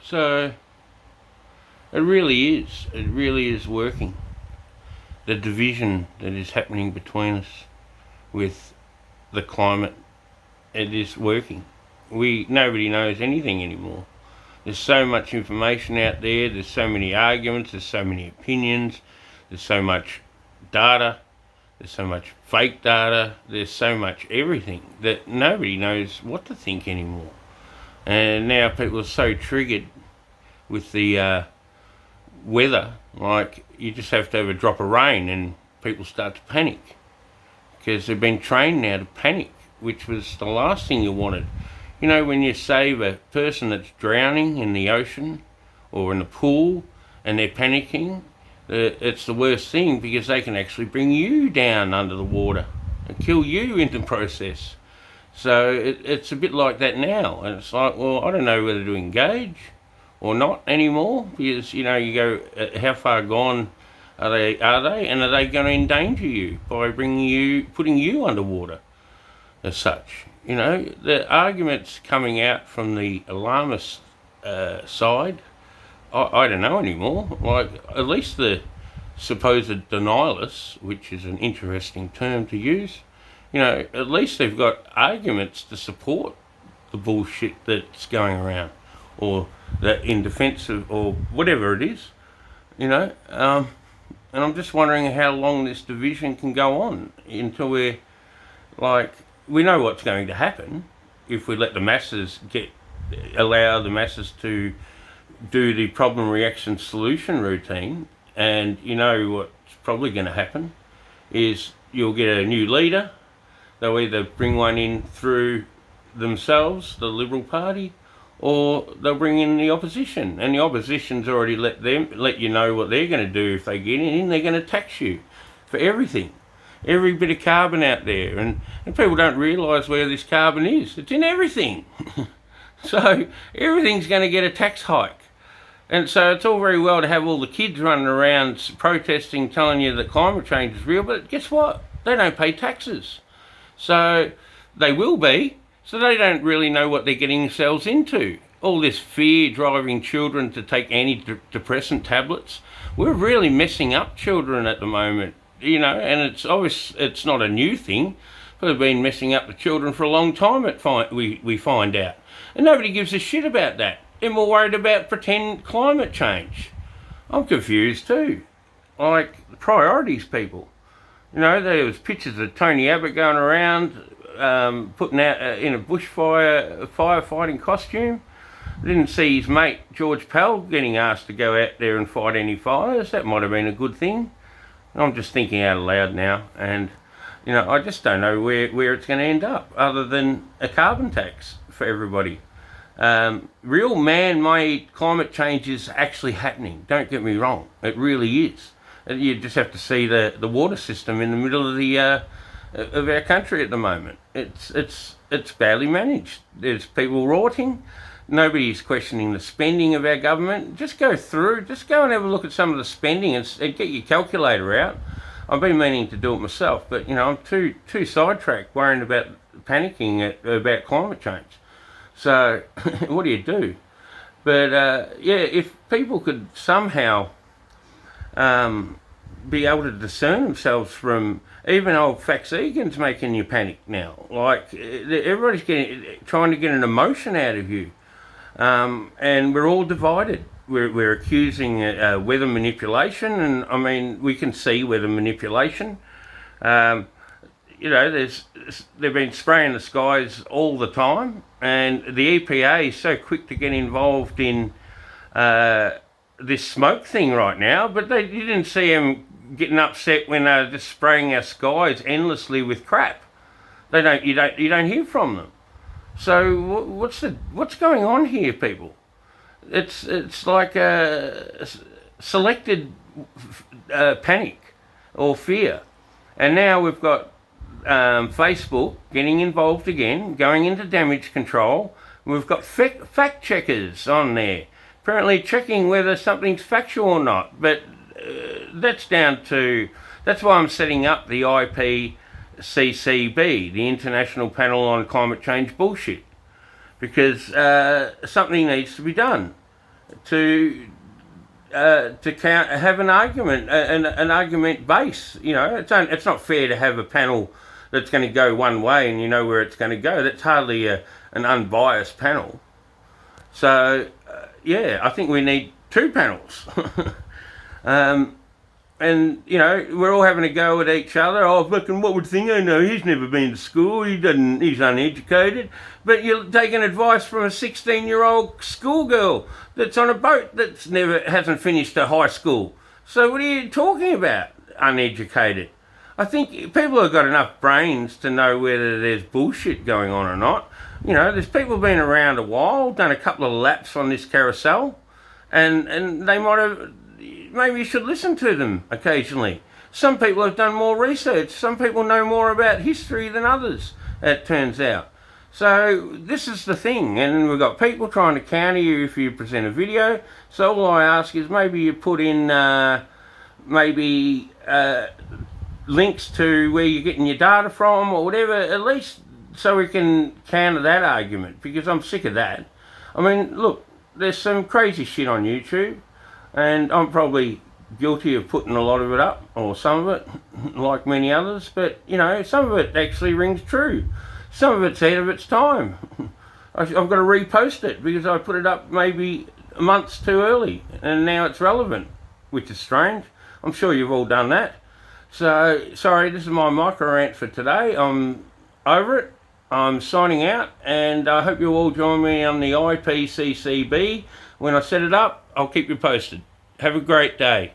So it really is. It really is working. The division that is happening between us with the climate, it is working. Nobody knows anything anymore. There's so much information out there. There's so many arguments. There's so many opinions. There's so much data. There's so much fake data. There's so much everything that nobody knows what to think anymore. And now people are so triggered with the weather, like you just have to have a drop of rain and people start to panic because they've been trained now to panic, which was the last thing you wanted. You know, when you save a person that's drowning in the ocean or in a pool and they're panicking, it's the worst thing because they can actually bring you down under the water and kill you in the process. So it's a bit like that now, and it's like, well, I don't know whether to engage or not anymore because, you know, you go, how far gone are they, and are they going to endanger you by putting you underwater as such? You know, the arguments coming out from the alarmist side, I don't know anymore. Like, at least the supposed denialists, which is an interesting term to use, you know, at least they've got arguments to support the bullshit that's going around, or that in defence of, or whatever it is, you know. And I'm just wondering how long this division can go on until we're like, we know what's going to happen if we let the masses allow the masses to do the problem reaction solution routine. And you know what's probably going to happen is you'll get a new leader. They'll either bring one in through themselves, the Liberal Party, or they'll bring in the opposition. And the opposition's already let you know what they're going to do if they get in. They're going to tax you for everything, every bit of carbon out there. And people don't realise where this carbon is. It's in everything. So everything's going to get a tax hike. And so it's all very well to have all the kids running around protesting, telling you that climate change is real, but guess what? They don't pay taxes. So they will be, so they don't really know what they're getting themselves into. All this fear driving children to take antidepressant tablets. We're really messing up children at the moment, you know, and it's obvious it's not a new thing. But they've been messing up the children for a long time, we find out. And nobody gives a shit about that. They're more worried about pretend climate change. I'm confused too. Like, priorities, people. You know, there was pictures of Tony Abbott going around, putting out in a bushfire firefighting costume. I didn't see his mate George Pell getting asked to go out there and fight any fires. That might have been a good thing. I'm just thinking out loud now, and you know, I just don't know where it's going to end up, other than a carbon tax for everybody. Real man-made climate change is actually happening. Don't get me wrong, it really is. You just have to see the water system in the middle of our country at the moment. It's badly managed. There's people rotting. Nobody's questioning the spending of our government. Just go and have a look at some of the spending and get your calculator out. I've been meaning to do it myself, but you know, I'm too sidetracked worrying about panicking about climate change. So what do you do? But yeah, if people could somehow be able to discern themselves from even old Faxegans making you panic now. Like, everybody's trying to get an emotion out of you. And we're all divided. We're accusing weather manipulation, and I mean, we can see weather manipulation. You know, they've been spraying the skies all the time, and the EPA is so quick to get involved in this smoke thing right now, but you didn't see them getting upset when they're just spraying our skies endlessly with crap. You don't hear from them. So what's going on here, people? It's like a selected panic or fear, and now we've got Facebook getting involved again, going into damage control. We've got fact checkers on there, apparently checking whether something's factual or not. But that's why I'm setting up the IPCCB, the International Panel on Climate Change bullshit, because something needs to be done. to have an argument, an argument base. You know, it's not fair to have a panel that's going to go one way and you know where it's going to go. That's hardly an unbiased panel. So, yeah, I think we need two panels. And, you know, we're all having a go at each other. Oh, fucking, what would Thingo know? He's never been to school. He's uneducated. But you're taking advice from a 16-year-old schoolgirl that's on a boat that's hasn't finished her high school. So what are you talking about, uneducated? I think people have got enough brains to know whether there's bullshit going on or not. You know, there's people been around a while, done a couple of laps on this carousel, and they might have... Maybe you should listen to them occasionally. Some people have done more research. Some people know more about history than others, it turns out. So this is the thing, and we've got people trying to counter you if you present a video. So all I ask is maybe you put in links to where you're getting your data from or whatever, at least so we can counter that argument, because I'm sick of that. I mean, look, there's some crazy shit on YouTube, and I'm probably guilty of putting a lot of it up, or some of it, like many others, but, you know, some of it actually rings true. Some of it's ahead of its time. I've got to repost it because I put it up maybe months too early, and now it's relevant, which is strange. I'm sure you've all done that. So, sorry, this is my micro rant for today. I'm over it. I'm signing out, and I hope you'll all join me on the IPCCB. When I set it up, I'll keep you posted. Have a great day.